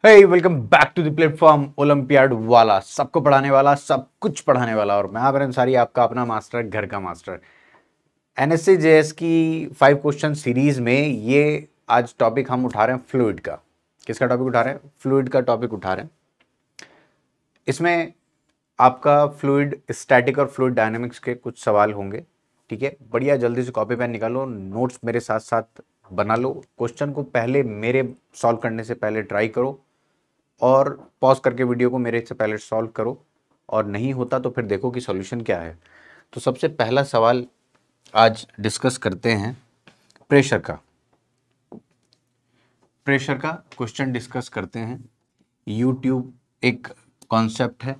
Hey welcome back to the platform olympiad वाला, सबको पढ़ाने वाला, सब कुछ पढ़ाने वाला। और मैं आबिर अंसारी, आपका अपना मास्टर, घर का मास्टर। एनएससी जेएस की 5 क्वेश्चन सीरीज में ये आज टॉपिक हम उठा रहे हैं फ्लूइड का। किसका टॉपिक उठा रहे हैं? फ्लूइड का टॉपिक उठा रहे हैं। इसमें आपका फ्लूइड स्टैटिक और फ्लूइड डायनेमिक्स के कुछ सवाल होंगे। ठीक है, बढ़िया, जल्दी से कॉपी पेन निकालो, नोट्स मेरे साथ साथ बना लो। क्वेश्चन को पहले मेरे सॉल्व करने से पहले ट्राई करो और पॉज करके वीडियो को मेरे से पहले सॉल्व करो, और नहीं होता तो फिर देखो कि सॉल्यूशन क्या है। तो सबसे पहला सवाल आज डिस्कस करते हैं प्रेशर का। प्रेशर का क्वेश्चन डिस्कस करते हैं। यूट्यूब एक कॉन्सेप्ट है,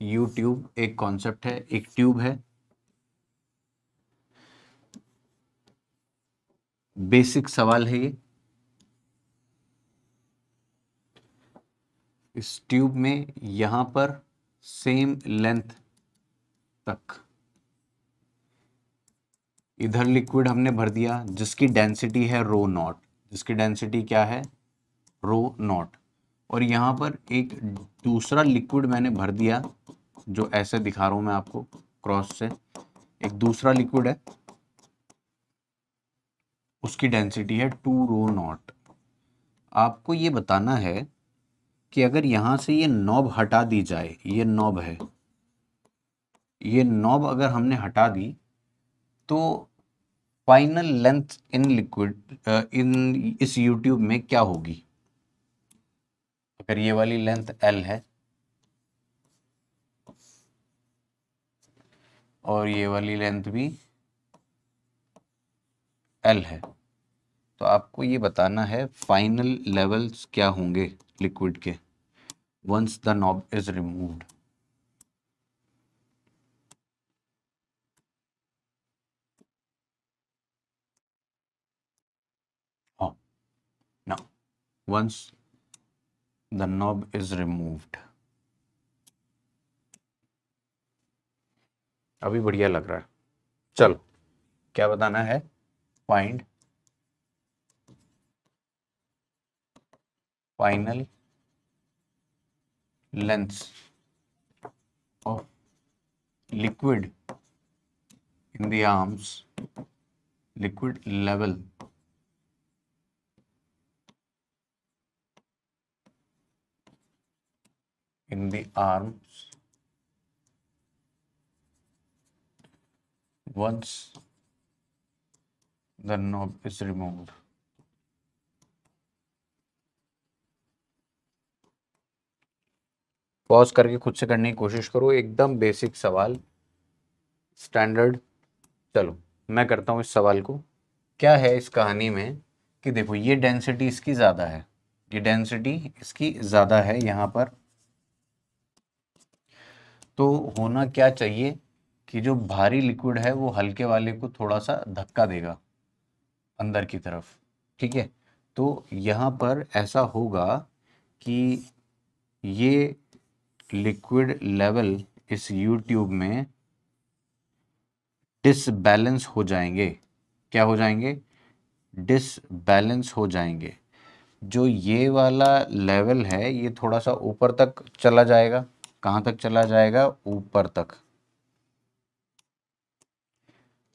यूट्यूब एक कॉन्सेप्ट है, एक ट्यूब है। बेसिक सवाल है ये। इस ट्यूब में यहां पर सेम लेंथ तक इधर लिक्विड हमने भर दिया जिसकी डेंसिटी है रो नॉट। जिसकी डेंसिटी क्या है? Rho not. और यहाँ पर एक दूसरा लिक्विड मैंने भर दिया, जो ऐसे दिखा रहा हूं मैं आपको क्रॉस से। एक दूसरा लिक्विड है, उसकी डेंसिटी है 2 रो नॉट। आपको ये बताना है कि अगर यहाँ से ये नॉब हटा दी जाए, ये नॉब है, ये नॉब अगर हमने हटा दी तो final length in liquid in इस यूट्यूब में क्या होगी? अगर ये वाली लेंथ L है और ये वाली लेंथ भी L है, तो आपको ये बताना है फाइनल लेवल्स क्या होंगे लिक्विड के once the knob is removed. Now once the knob is removed. अभी बढ़िया लग रहा है। चलो, क्या बताना है? Find final lengths of liquid in the arms, liquid level in the arms once the knob is removed। Pause करके खुद से करने की कोशिश करो, एकदम बेसिक सवाल, स्टैंडर्ड। चलो मैं करता हूँ इस सवाल को। क्या है इस कहानी में कि देखो, ये डेंसिटी इसकी ज़्यादा है, ये डेंसिटी इसकी ज़्यादा है यहाँ पर। तो होना क्या चाहिए कि जो भारी लिक्विड है वो हल्के वाले को थोड़ा सा धक्का देगा अंदर की तरफ। ठीक है, तो यहाँ पर ऐसा होगा कि ये लिक्विड लेवल इस यू ट्यूब में डिसबैलेंस हो जाएंगे। क्या हो जाएंगे? डिसबैलेंस हो जाएंगे। जो ये वाला लेवल है ये थोड़ा सा ऊपर तक चला जाएगा। कहाँ तक चला जाएगा? ऊपर तक।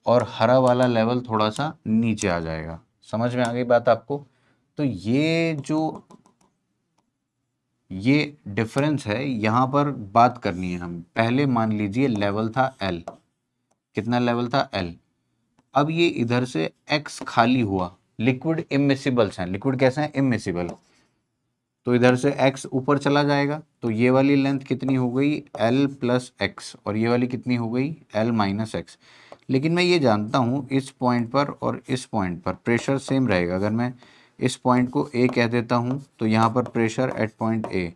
और हरा वाला लेवल थोड़ा सा नीचे आ जाएगा। समझ में आ गई बात आपको? तो ये डिफरेंस है, यहाँ पर बात करनी है हम। पहले मान लीजिए लेवल था L। कितना लेवल था? L। अब ये इधर से X खाली हुआ। लिक्विड इमिसिबल्स हैं। लिक्विड कैसे हैं? इमिसिबल। तो इधर से X ऊपर चला जाएगा, तो ये वाली लेंथ कितनी हो गई? L plus X. और ये वाली कितनी हो गई? L minus x. लेकिन मैं ये जानता हूँ इस पॉइंट पर और इस पॉइंट पर प्रेशर सेम रहेगा। अगर मैं इस पॉइंट को A कह देता हूँ तो यहाँ पर प्रेशर एट पॉइंट A।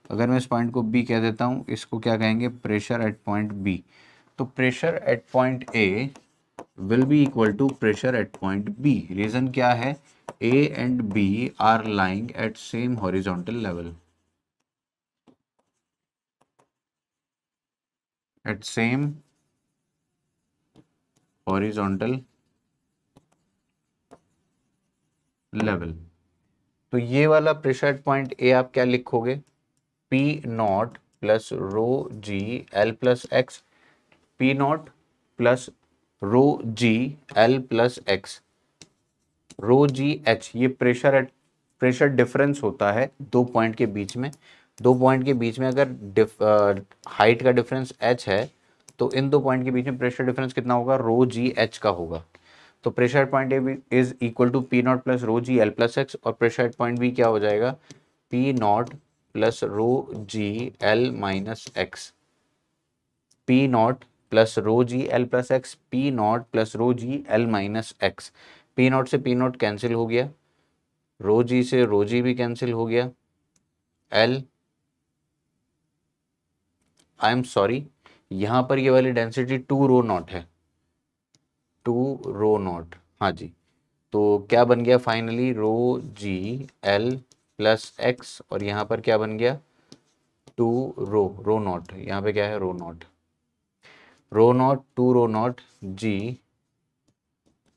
अगर मैं इस पॉइंट को B कह देता हूँ, इसको क्या कहेंगे? Pressure at point B। तो pressure at point A will be equal to pressure at point B। Reason क्या है? A and B are lying at same horizontal level। At same horizontal level। तो ये वाला प्रेशर पॉइंट ए आप क्या लिखोगे, P naught plus rho G L plus X, P naught plus rho G L plus X, rho G H, ये pressure difference होता है दो पॉइंट के बीच में। दो पॉइंट के बीच में अगर हाइट का डिफरेंस एच है तो इन दो पॉइंट के बीच में प्रेशर डिफरेंस कितना होगा, रो जी एच का होगा। तो pressure point A is equal to P naught plus rho G L plus X, और प्रेशर पॉइंट बी क्या हो जाएगा, P naught plus rho G L minus X, P naught plus rho G L plus X, P naught plus rho G L minus X. P naught से P naught cancel हो गया, रो जी से रो जी भी cancel हो गया, एल, आई एम सॉरी, यहां पर ये वाली डेंसिटी टू रो नॉट है, टू रो नॉट, हाँ जी। तो क्या बन गया फाइनली, रो जी एल प्लस एक्स, और यहाँ पर क्या बन गया, टू रो नॉट, यहाँ पे क्या है, rho naught, rho naught two rho naught G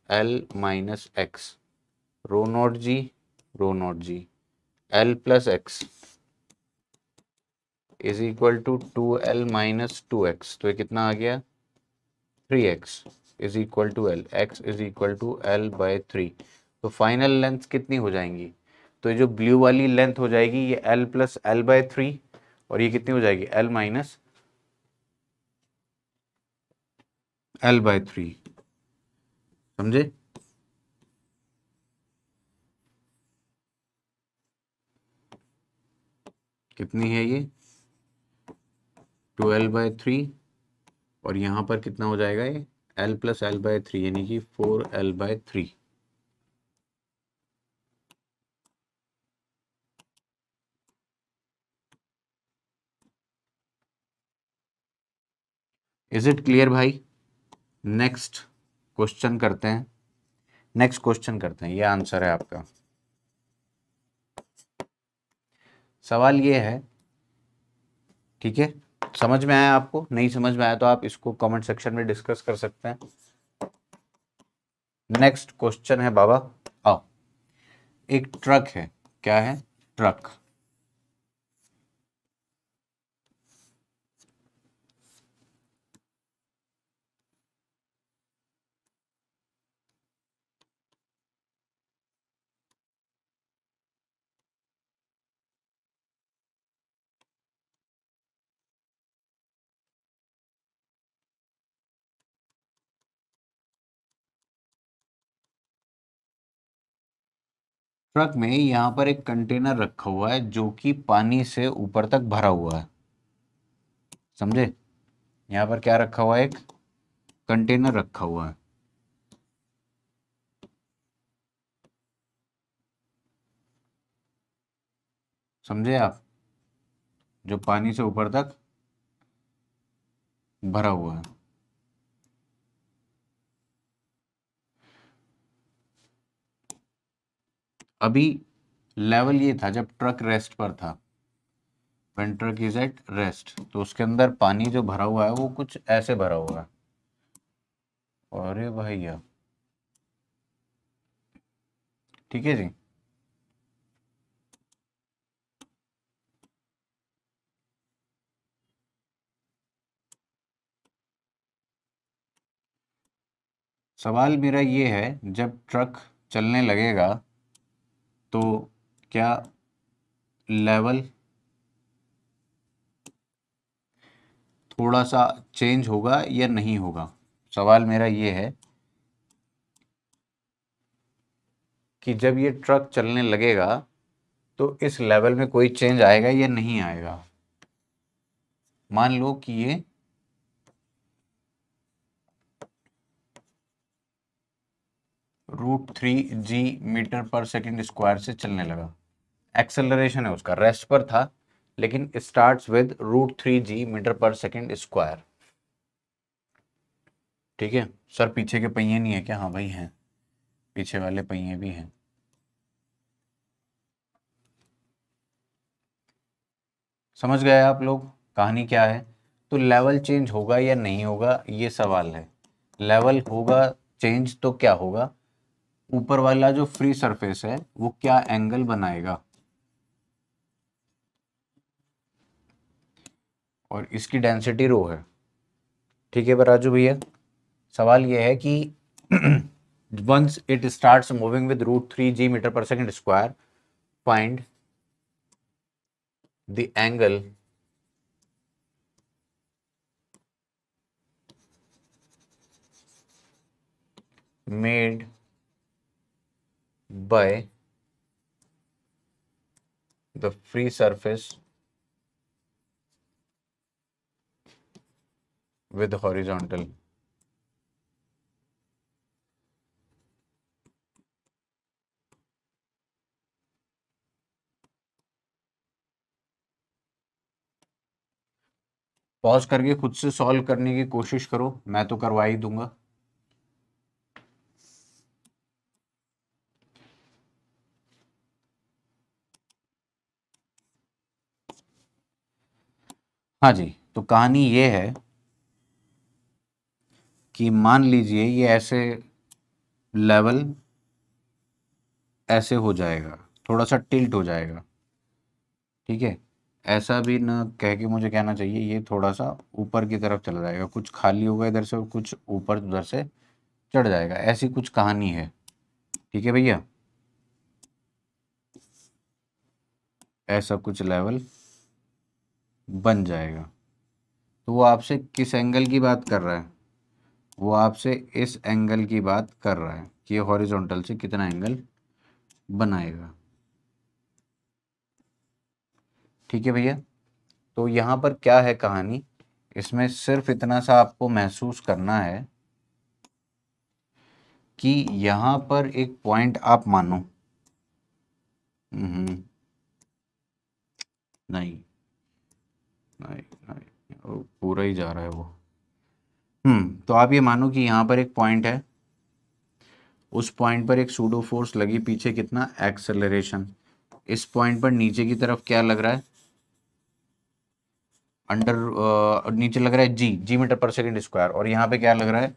L minus X, rho naught G, rho naught G, L plus X is equal to two L minus two X, तो ये कितना आ गया, three X is equal to L, X is equal to L by three. तो final length कितनी हो जाएंगी, तो ये जो ब्लू वाली लेंथ हो जाएगी ये L plus L by three, और ये कितनी हो जाएगी, L minus L by three, समझे। कितनी है ये, ट्वेल्व बाई थ्री, और यहाँ पर कितना हो जाएगा ये, L plus L by three, यानी कि four L by three. Is it clear भाई। नेक्स्ट क्वेश्चन करते हैं, नेक्स्ट क्वेश्चन करते हैं, ये आंसर है आपका। सवाल ये है, ठीक है, समझ में आया आपको, नहीं समझ में आया तो आप इसको कमेंट सेक्शन में डिस्कस कर सकते हैं। नेक्स्ट क्वेश्चन है बाबा, आओ, एक ट्रक है, क्या है, ट्रक, ट्रक में यहाँ पर एक कंटेनर रखा हुआ है जो कि पानी से ऊपर तक भरा हुआ है, समझे। यहाँ पर क्या रखा हुआ है, एक कंटेनर रखा हुआ है, समझे आप, जो पानी से ऊपर तक भरा हुआ है। अभी लेवल ये था जब ट्रक रेस्ट पर था, when truck is at rest, तो उसके अंदर पानी जो भरा हुआ है वो कुछ ऐसे भरा हुआ है, अरे भैया, ठीक है जी। सवाल मेरा ये है, जब ट्रक चलने लगेगा तो क्या लेवल थोड़ा सा चेंज होगा या नहीं होगा। सवाल मेरा ये है कि जब ये ट्रक चलने लगेगा तो इस लेवल में कोई चेंज आएगा या नहीं आएगा। मान लो कि ये √3 g मीटर पर सेकंड स्क्वायर से चलने लगा, एक्सेलरेशन है उसका, रेस्ट पर था लेकिन स्टार्ट्स विद √3 g मीटर पर सेकंड स्क्वायर। ठीक है सर, पीछे के पहिए नहीं है क्या, हाँ भाई हैं, पीछे वाले पहिए भी हैं। समझ गए आप लोग कहानी क्या है। तो लेवल चेंज होगा या नहीं होगा ये सवाल है। लेवल होगा चेंज तो क्या होगा, ऊपर वाला जो फ्री सरफेस है वो क्या एंगल बनाएगा, और इसकी डेंसिटी रो है। ठीक है राजू भैया, सवाल यह है कि once it starts moving with √3 g meter per second square, find the angle made by the free surface with horizontal। Pause करके खुद से सॉल्व करने की कोशिश करो, मैं तो करवा ही दूंगा। हाँ जी, तो कहानी ये है कि मान लीजिए ये ऐसे लेवल ऐसे हो जाएगा, थोड़ा सा टिल्ट हो जाएगा। ठीक है, ऐसा भी ना कह के मुझे कहना चाहिए, ये थोड़ा सा ऊपर की तरफ चला जाएगा, कुछ खाली होगा इधर से और कुछ ऊपर उधर से चढ़ जाएगा, ऐसी कुछ कहानी है। ठीक है भैया, ऐसा कुछ लेवल बन जाएगा। तो वो आपसे किस एंगल की बात कर रहा है, वो आपसे इस एंगल की बात कर रहा है कि ये हॉरिजॉन्टल से कितना एंगल बनाएगा। ठीक है भैया, तो यहाँ पर क्या है कहानी, इसमें सिर्फ इतना सा आपको महसूस करना है कि यहाँ पर एक पॉइंट आप मानो, नहीं नहीं नहीं, वो पूरा ही जा रहा है वो। तो आप ये मानो कि यहाँ पर एक पॉइंट है, उस पॉइंट पर एक सूडो फोर्स लगी पीछे, कितना एक्सेलरेशन। इस पॉइंट पर नीचे की तरफ क्या लग रहा है, नीचे लग रहा है जी मीटर पर सेकंड स्क्वायर, और यहाँ पे क्या लग रहा है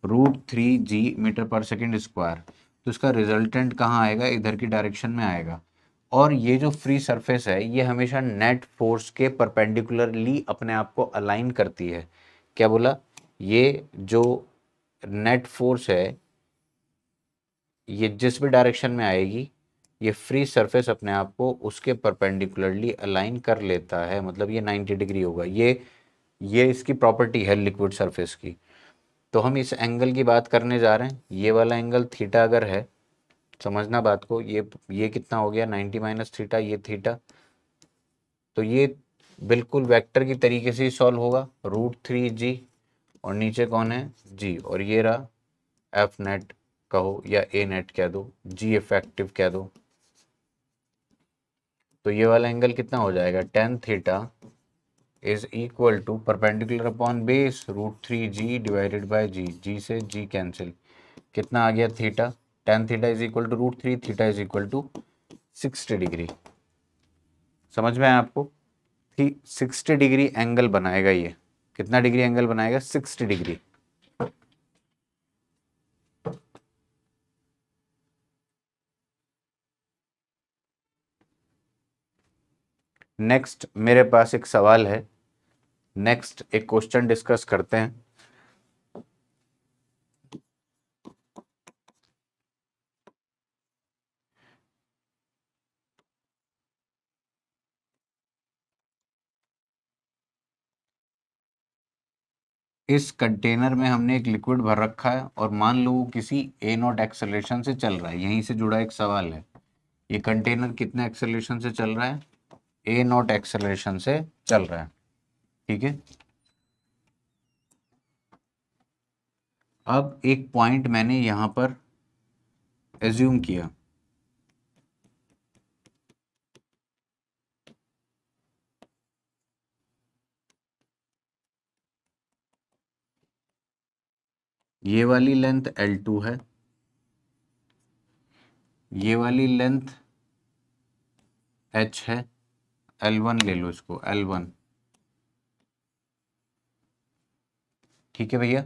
√3 g मीटर पर सेकंड स्क्वायर। तो इसका रिजल्टेंट कहाँ आएगा, इधर की डायरेक्शन में आएगा। और ये जो फ्री सरफेस है ये हमेशा नेट फोर्स के परपेंडिकुलरली अपने आप को अलाइन करती है। क्या बोला, ये जो नेट फोर्स है ये जिस भी डायरेक्शन में आएगी, ये फ्री सरफेस अपने आप को उसके परपेंडिकुलरली अलाइन कर लेता है, मतलब ये 90 डिग्री होगा। ये इसकी प्रॉपर्टी है लिक्विड सरफेस की। तो हम इस एंगल की बात करने जा रहे हैं, ये वाला एंगल थीटा अगर है, समझना बात को, ये कितना हो गया 90 माइनस थीटा, ये थीटा। तो ये बिल्कुल वेक्टर की तरीके से ही सॉल्व होगा, √3g, और नीचे कौन है जी, और ये रहा एफ नेट कहो या ए नेट कह दो, जी इफेक्टिव कह दो। तो ये वाला एंगल कितना हो जाएगा, tan theta is equal to perpendicular upon base √3g divided by G, G से जी कैंसिल, कितना आ गया theta, tan theta is equal to √3, theta is equal to 60 degree. समझ में आया आपको, 60 डिग्री एंगल बनाएगा ये, कितना डिग्री एंगल बनाएगा 60 डिग्री। नेक्स्ट मेरे पास एक सवाल है, नेक्स्ट एक क्वेश्चन डिस्कस करते हैं। इस कंटेनर में हमने एक लिक्विड भर रखा है और मान लो वो किसी a0 एक्सेलरेशन से चल रहा है, यहीं से जुड़ा एक सवाल है, ये कंटेनर कितने एक्सेलरेशन से चल रहा है, a0 एक्सेलरेशन से चल रहा है। ठीक है, अब एक पॉइंट मैंने यहां पर एज्यूम किया, ये वाली लेंथ L2 है, ये वाली लेंथ H है, L1 ले लो इसको L1। ठीक है भैया,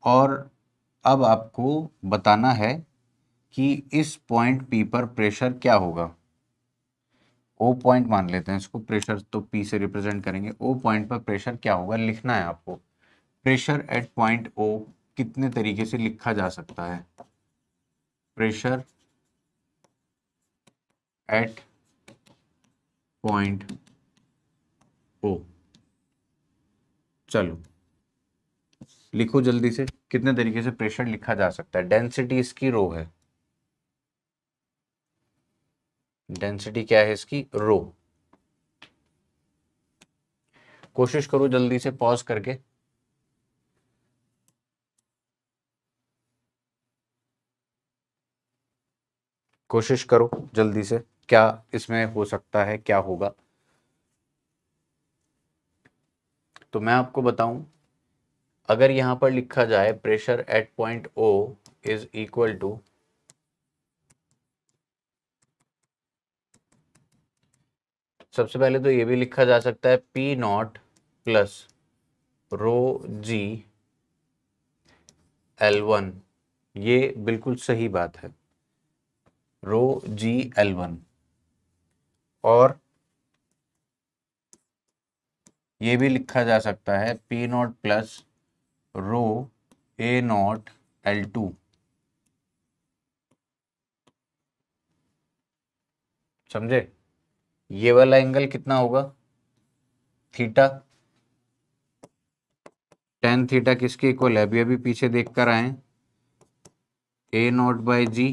और अब आपको बताना है कि इस पॉइंट P पर प्रेशर क्या होगा। O पॉइंट मान लेते हैं इसको, प्रेशर तो P से रिप्रेजेंट करेंगे। O पॉइंट पर प्रेशर क्या होगा लिखना है आपको। प्रेशर एट पॉइंट O कितने तरीके से लिखा जा सकता है। प्रेशर एट पॉइंट O, चलो लिखो जल्दी से, कितने तरीके से प्रेशर लिखा जा सकता है। डेंसिटी इसकी रो है, डेंसिटी क्या है इसकी, रो। कोशिश करो जल्दी से पॉज करके। कोशिश करो जल्दी से, क्या इसमें हो सकता है, क्या होगा। तो मैं आपको बताऊं, अगर यहां पर लिखा जाए pressure at point O is equal to, सबसे पहले तो ये भी लिखा जा सकता है P0 plus rho G L1। ये बिल्कुल सही बात है, रो जी L1। और ये भी लिखा जा सकता है P0 प्लस रो A0 L2। समझे। ये वाला एंगल कितना होगा, थीटा। टेन थीटा किसके इक्वल है, अभी अभी पीछे देख कर आए, A0 by G.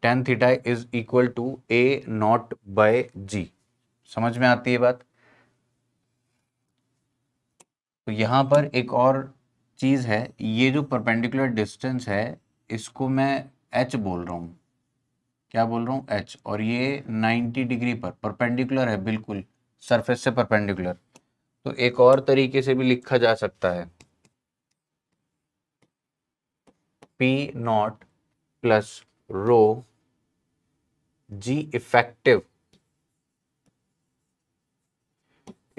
Tan theta is equal to A0 by G. समझ में आती है बात। तो यहां पर एक और चीज है, ये जो परपेंडिकुलर डिस्टेंस है इसको मैं h बोल रहा हूं। क्या बोल रहा हूं, h। और ये 90 डिग्री पर परपेंडिकुलर है, बिल्कुल सरफेस से परपेंडिकुलर। तो एक और तरीके से भी लिखा जा सकता है, P0 plus rho G effective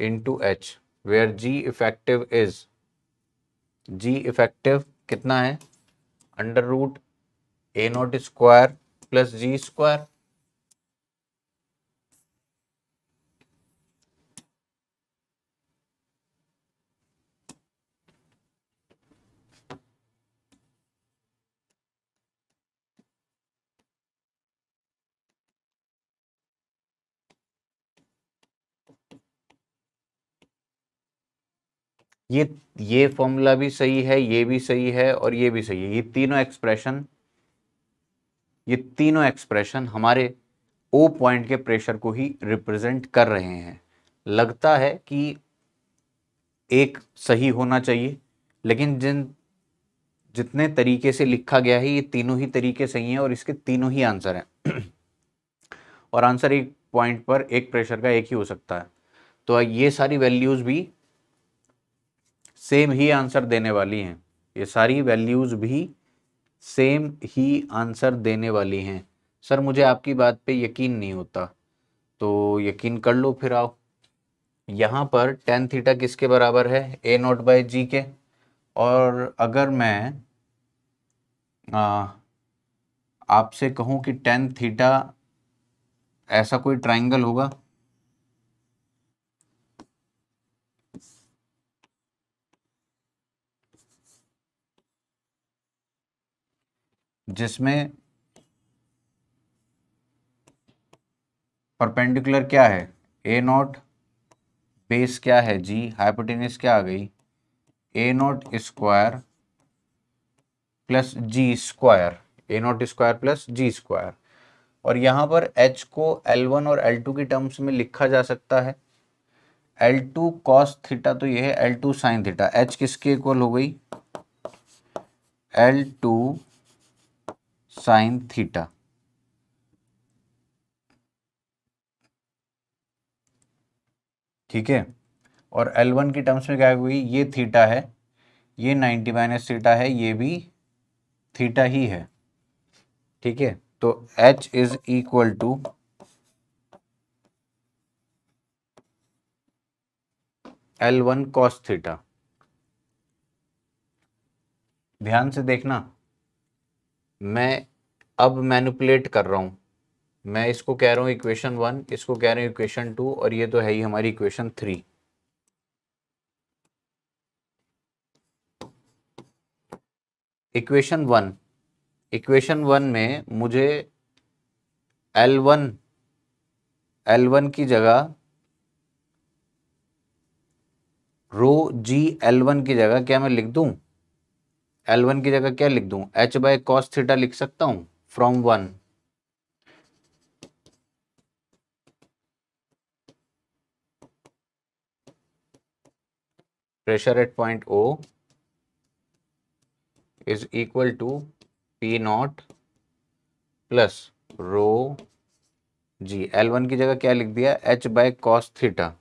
into H, where G effective is, G effective कितना है, under root A0 square plus G square. ये फॉर्मूला भी सही है, ये भी सही है और ये भी सही है। ये तीनों एक्सप्रेशन हमारे ओ पॉइंट के प्रेशर को ही रिप्रेजेंट कर रहे हैं। लगता है कि एक सही होना चाहिए, लेकिन जितने तरीके से लिखा गया है ये तीनों ही तरीके सही हैं और इसके तीनों ही आंसर हैं। और आंसर एक पॉइंट पर एक प्रेशर का एक ही हो सकता है। तो ये सारी वैल्यूज भी सेम ही आंसर देने वाली हैं, ये सारी वैल्यूज भी सेम ही आंसर देने वाली हैं। सर मुझे आपकी बात पे यकीन नहीं होता, तो यकीन कर लो फिर आओ। यहाँ पर टेन थीटा किसके बराबर है, A0 बाई जी के। और अगर मैं आपसे कहूँ कि टेन थीटा ऐसा कोई ट्राइंगल होगा जिसमें परपेंडिकुलर क्या है, A0, बेस क्या है जी, हाइपोटेनस क्या आ गई, A0 square plus G square, A0 square plus G square. और यहाँ पर H को L1 और L2 की टर्म्स में लिखा जा सकता है। L2 कॉस थीटा तो ये है, L2 साइन थीटा, H किसके इक्वल हो गई, L2 साइन थीटा। ठीक है। और L1 की टर्म्स में क्या हुई, ये थीटा है, ये 90 माइनस थीटा है, ये भी थीटा ही है। ठीक है। तो H is equal to L1 cos theta. ध्यान से देखना, मैं अब मैनिपुलेट कर रहा हूं। मैं इसको कह रहा हूं इक्वेशन 1, इसको कह रहा हूं इक्वेशन 2, और ये तो है ही हमारी इक्वेशन 3। इक्वेशन 1, इक्वेशन 1 में मुझे L1 की जगह रो जी L1 की जगह क्या मैं लिख दूं? L1 की जगह क्या लिख दूं? h बाय कॉस थीटा लिख सकता हूं from 1। Pressure at point O is equal to P naught plus rho G. L1 की जगह क्या लिख दिया? h by cos theta.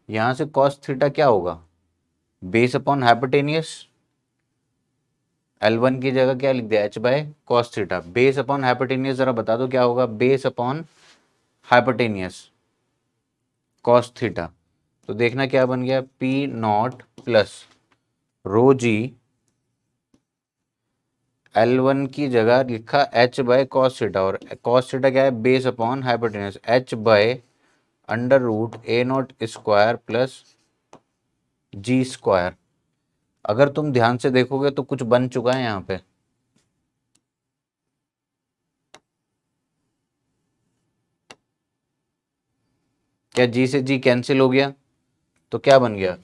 यहां से कॉस थीटा क्या होगा? Base upon hypotenuse. L1 की जगह क्या लिख दिया? h by cos theta. Base upon hypotenuse जरा बता दो क्या होगा? Base upon hypotenuse cos theta. तो देखना क्या बन गया? P naught plus rho G, L1 की जगह लिखा h बाय कॉस थीटा, और कॉस थीटा क्या है? Base upon hypotenuse, h by under root A naught square plus G square. अगर तुम ध्यान से देखोगे तो कुछ बन चुका है यहाँ पे। क्या जी से जी कैंसिल हो गया? तो क्या बन गया?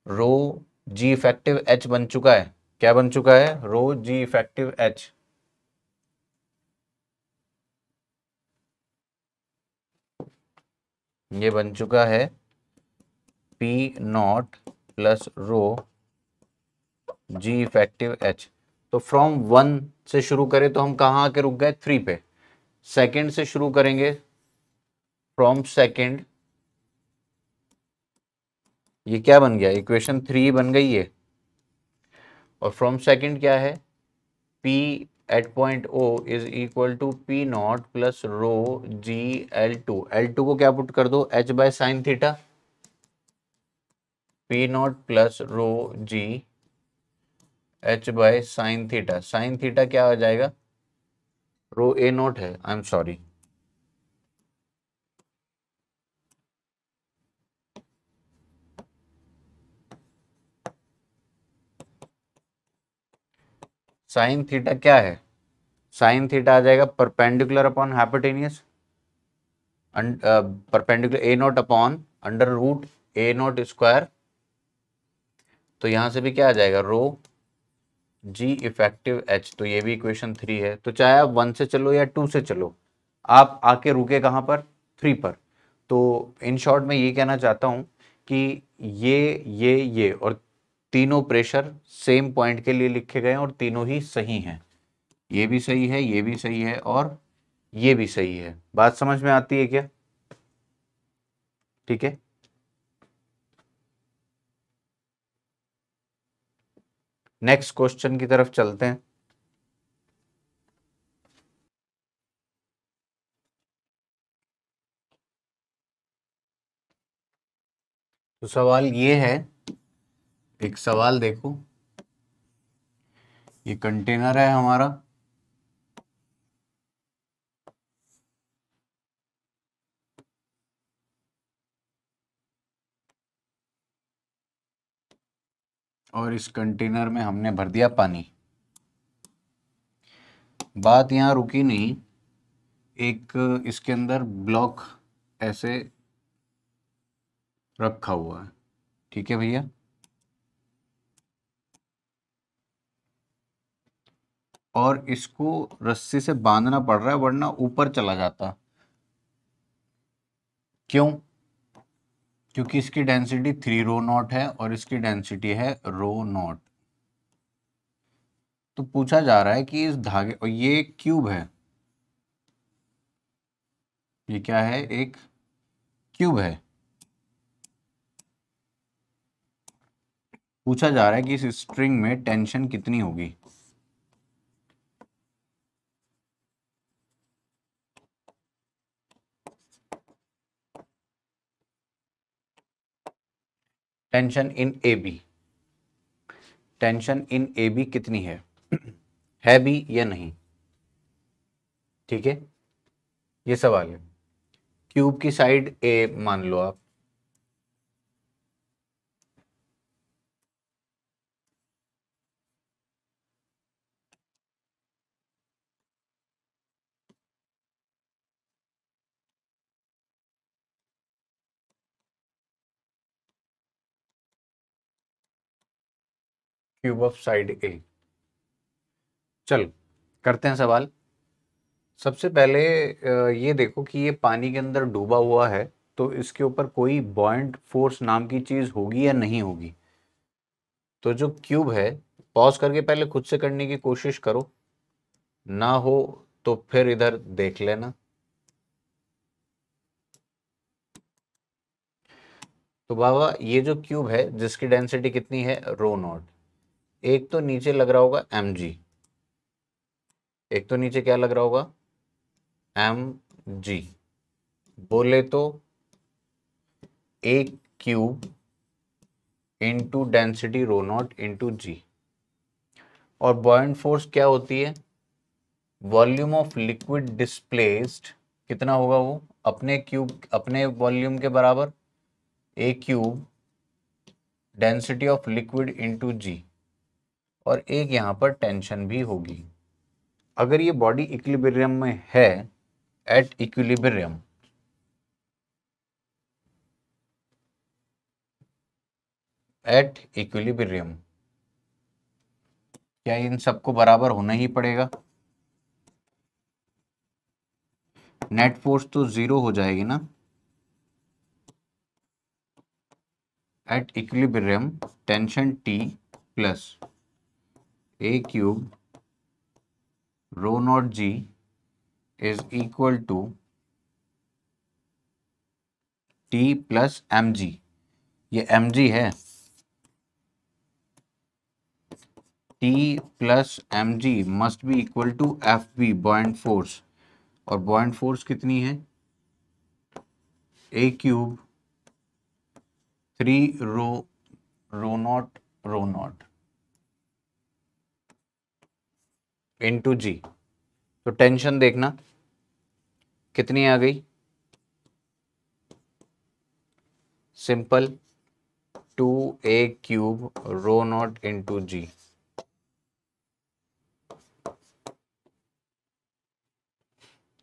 रो जी इफेक्टिव h बन चुका है। क्या बन चुका है? Rho G effective h। ये बन चुका है P naught plus rho G effective h। तो फ्रॉम 1 से शुरू करें तो हम कहाँ आके रुक गए? 3 पे। सेकंड से शुरू करेंगे, फ्रॉम सेकंड, ये क्या बन गया? इक्वेशन 3 बन गई है। और फ्रॉम सेकंड क्या है? P at point O is equal to P naught plus rho G L2। L2 को क्या पुट कर दो? h by sine theta. P naught plus rho G h by sine theta. Sine theta क्या आ जाएगा? Rho A naught है, I am sorry. Sine theta क्या है? साइन थीटा आ जाएगा perpendicular upon hypotenuse, perpendicular A naught upon under root A naught square. तो यहां से भी क्या आ जाएगा? रो जी इफेक्टिव h। तो ये भी इक्वेशन 3 है। तो चाहे आप 1 से चलो या 2 से चलो, आप आके रुके कहां पर? 3 पर। तो इन शॉर्ट में ये कहना चाहता हूं कि ये और तीनों प्रेशर सेम पॉइंट के लिए लिखे गए हैं और तीनों ही सही हैं। ये भी सही है, ये भी सही है, और ये भी सही है। बात समझ में आती है क्या? ठीक है, नेक्स्ट क्वेश्चन की तरफ चलते हैं। तो सवाल ये है, एक सवाल देखो, ये कंटेनर है हमारा, और इस कंटेनर में हमने भर दिया पानी। बात यहाँ रुकी नहीं, एक इसके अंदर ब्लॉक ऐसे रखा हुआ है। ठीक है भैया, और इसको रस्सी से बांधना पड़ रहा है वरना ऊपर चला जाता। क्यों? क्योंकि इसकी डेंसिटी 3 रो नॉट है और इसकी डेंसिटी है रो नॉट। तो पूछा जा रहा है कि इस धागे, और ये क्यूब है, ये क्या है? एक क्यूब है। पूछा जा रहा है कि इस स्ट्रिंग में टेंशन कितनी होगी। Tension in A B, tension in A B कितनी है भी या नहीं, ठीक है, ये सवाल है। क्यूब की साइड ए मान लो आप, क्यूब ऑफ साइड ए। चलो करते हैं सवाल। सबसे पहले ये देखो कि ये पानी के अंदर डूबा हुआ है, तो इसके ऊपर कोई बॉयंट फोर्स नाम की चीज होगी या नहीं होगी। तो जो क्यूब है, पॉज करके पहले खुद से करने की कोशिश करो, ना हो तो फिर इधर देख लेना। तो बाबा ये जो क्यूब है जिसकी डेंसिटी कितनी है, रो नॉट, एक तो नीचे लग रहा होगा mg, एक तो नीचे क्या लग रहा होगा, mg, बोले तो एक cube into density rho naught into G. और बॉयंट फोर्स क्या होती है, वॉल्यूम ऑफ लिक्विड डिस्प्लेस्ड, कितना होगा वो, अपने क्यूब अपने वॉल्यूम के बराबर, A cube density of liquid into G, और एक यहां पर टेंशन भी होगी। अगर ये बॉडी इक्विलिब्रियम में है, एट इक्विलिब्रियम, एट इक्विलिब्रियम, क्या इन सबको बराबर होना ही पड़ेगा, नेट फोर्स तो जीरो हो जाएगी ना। At equilibrium tension T plus A cube rho naught G is equal to T plus M G. ये एम जी है, T plus M G must be equal to F B, buoyant force, और buoyant force कितनी है, A cube 3 rho naught into G. तो tension देखना कितनी आ गई, simple 2a³ rho naught into G.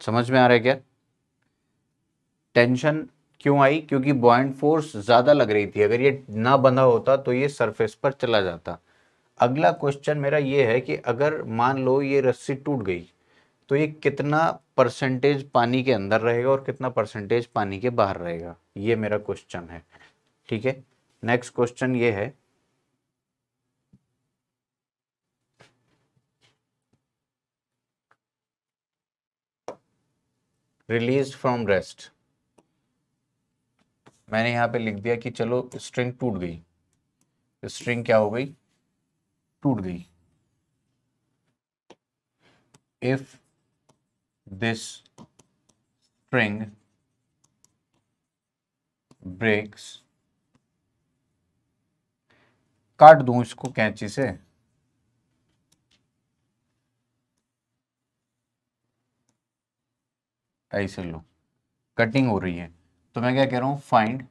समझ में आ रहा है क्या, टेंशन क्यों आई, क्योंकि बॉयंट फोर्स ज्यादा लग रही थी, अगर ये ना बंधा होता तो ये सरफेस पर चला जाता। अगला क्वेश्चन मेरा ये है कि अगर मान लो ये रस्सी टूट गई, तो ये कितना परसेंटेज पानी के अंदर रहेगा और कितना परसेंटेज पानी के बाहर रहेगा, ये मेरा क्वेश्चन है, ठीक है। नेक्स्ट क्वेश्चन ये है, रिलीज फ्रॉम रेस्ट। मैंने यहां पे लिख दिया कि चलो स्ट्रिंग टूट गई, स्ट्रिंग क्या हो गई, टूट गई। इफ दिस स्ट्रिंग ब्रेक्स, काट दूं इसको कैंची से, ऐसे लो, कटिंग हो रही है, तो मैं क्या कह रहा हूं, find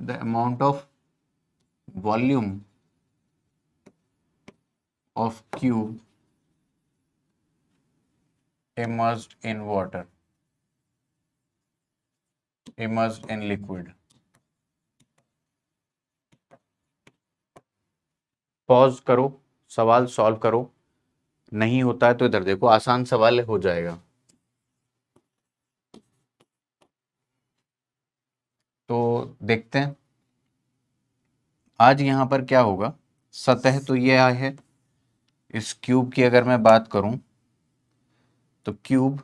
the amount of volume of cube immersed in water, immersed in liquid। Pause करो, सवाल सॉल्व करो, नहीं होता है तो इधर देखो, आसान सवाल हो जाएगा। तो देखते हैं आज यहां पर क्या होगा। सतह तो ये है, इस क्यूब की अगर मैं बात करूं तो क्यूब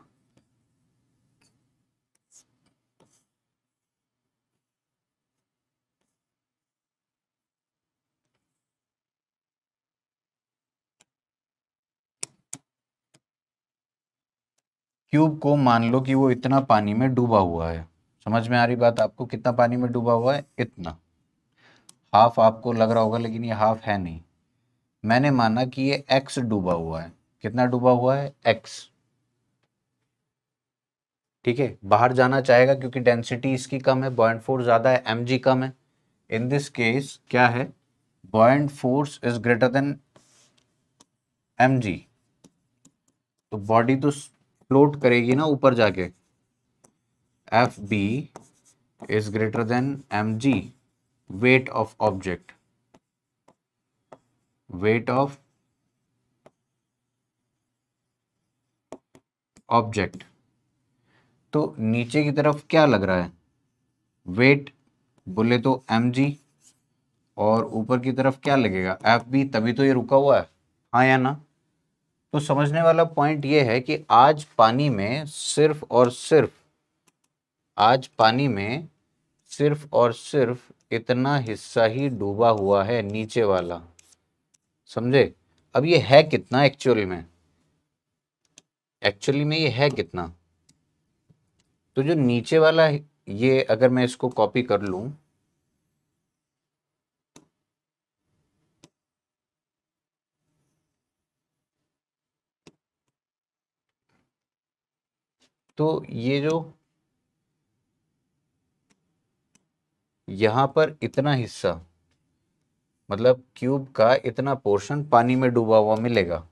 क्यूब को मान लो कि वो इतना पानी में डूबा हुआ है। समझ में आ रही बात आपको? कितना पानी में डूबा हुआ है? इतना। हाफ आपको लग रहा होगा लेकिन ये हाफ है नहीं। मैंने माना कि ये एक्स डूबा हुआ है। कितना डूबा हुआ है? एक्स। ठीक है, बाहर जाना चाहेगा क्योंकि डेंसिटी इसकी कम है, बॉयंट फोर्स ज्यादा है, mg कम है। इन दिस केस क्या है? Buoyant force is greater than mg, तो बॉडी तो फ्लोट करेगी ना ऊपर जाके। F B is greater than mg, weight of object, weight of object. तो नीचे की तरफ क्या लग रहा है? वेट बोले तो mg, और ऊपर की तरफ क्या लगेगा? एफ बी, तभी तो ये रुका हुआ है। हाँ या ना? तो समझने वाला पॉइंट ये है कि आज पानी में सिर्फ और सिर्फ, आज पानी में सिर्फ और सिर्फ इतना हिस्सा ही डूबा हुआ है, नीचे वाला। समझे? अब ये है कितना एक्चुअल में? एक्चुअली में ये है कितना? तो जो नीचे वाला ये, अगर मैं इसको कॉपी कर लूं, तो ये जो यहां पर इतना हिस्सा, मतलब क्यूब का इतना पोर्शन पानी में डूबा हुआ मिलेगा।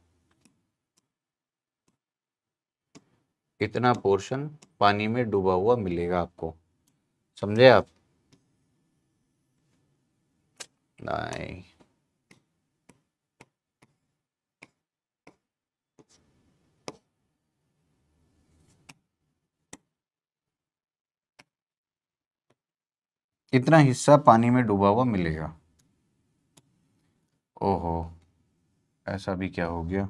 इतना पोर्शन पानी में डूबा हुआ मिलेगा आपको। समझे आप? नहीं। इतना हिस्सा पानी में डूबा हुआ मिलेगा। ओहो, ऐसा भी क्या हो गया?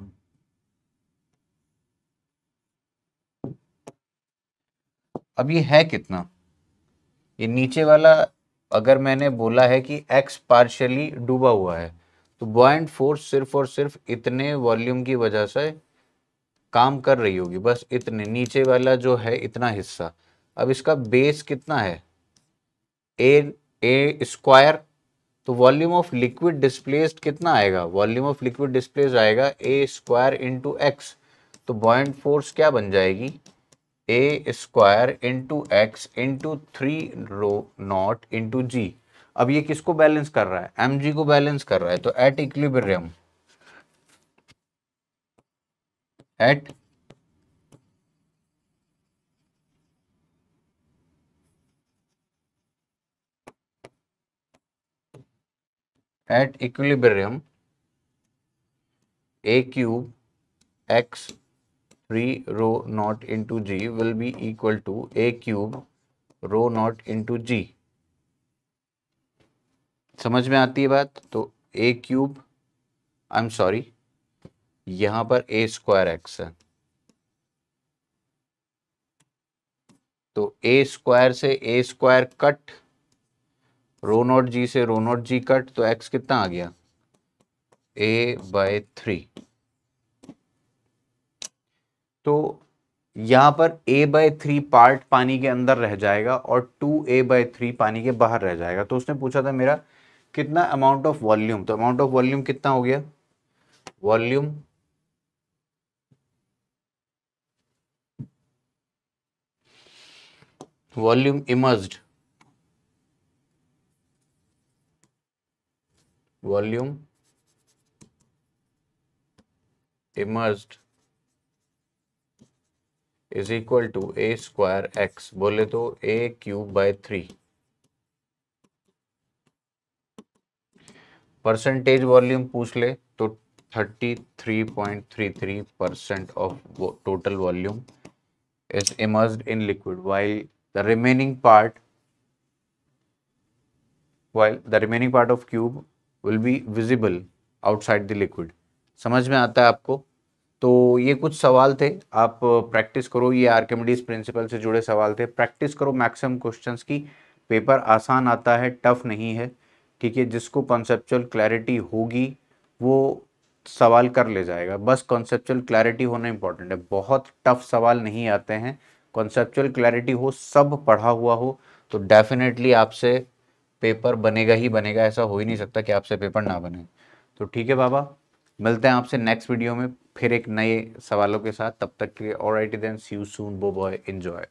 अब ये है कितना? ये नीचे वाला, अगर मैंने बोला है कि x पार्शियली डूबा हुआ है, तो बॉयंट फोर्स सिर्फ और सिर्फ इतने वॉल्यूम की वजह से काम कर रही होगी, बस इतने। नीचे वाला जो है इतना हिस्सा, अब इसका बेस कितना है? A square. तो वॉल्यूम ऑफ लिक्विड डिस्प्लेस्ड कितना आएगा? वॉल्यूम ऑफ लिक्विड डिस्प्लेस्ड आएगा ए स्क्वायर इंटू एक्स। तो बॉयंट फोर्स क्या बन जाएगी? A square into X into 3ρ0 into G. अब ये किसको बैलेंस कर रहा है? mg को बैलेंस कर रहा है। तो at equilibrium, at equilibrium a cube x 3ρ0 into g will be equal to a cube ρ0 into g। समझ में आती है बात? तो a cube, I am sorry, यहां पर a स्क्वायर एक्स है, तो a स्क्वायर से a स्क्वायर कट, ρ0 g से ρ0 g कट, तो x कितना आ गया? a/3। तो यहां पर a/3 पार्ट पानी के अंदर रह जाएगा और 2a/3 पानी के बाहर रह जाएगा। तो उसने पूछा था मेरा कितना अमाउंट ऑफ वॉल्यूम, तो अमाउंट ऑफ वॉल्यूम कितना हो गया? Volume volume immersed, volume immersed is equal to A square X, बोले तो a³/3। परसेंटेज वॉल्यूम पूछ ले तो 33.33% of total volume is immersed in liquid, while the remaining part of cube will be visible outside the liquid। समझ में आता है आपको? तो ये कुछ सवाल थे, आप प्रैक्टिस करो। ये आर्किमिडीज प्रिंसिपल से जुड़े सवाल थे, प्रैक्टिस करो मैक्सिमम क्वेश्चंस की। पेपर आसान आता है, टफ नहीं है। ठीक है, जिसको कॉन्सेप्चुअल क्लैरिटी होगी वो सवाल कर ले जाएगा, बस कॉन्सेप्चुअल क्लैरिटी होना इंपॉर्टेंट है। बहुत टफ सवाल नहीं आते हैं, कॉन्सेप्चुअल क्लैरिटी हो, सब पढ़ा हुआ हो, तो डेफिनेटली आपसे पेपर बनेगा ही बनेगा, ऐसा हो ही नहीं सकता कि आपसे पेपर ना बने। तो ठीक है बाबा, मिलते हैं आपसे नेक्स्ट वीडियो में फिर एक नए सवालों के साथ। तब तक के लिए alright then, see you soon, बो बॉय, एंजॉय।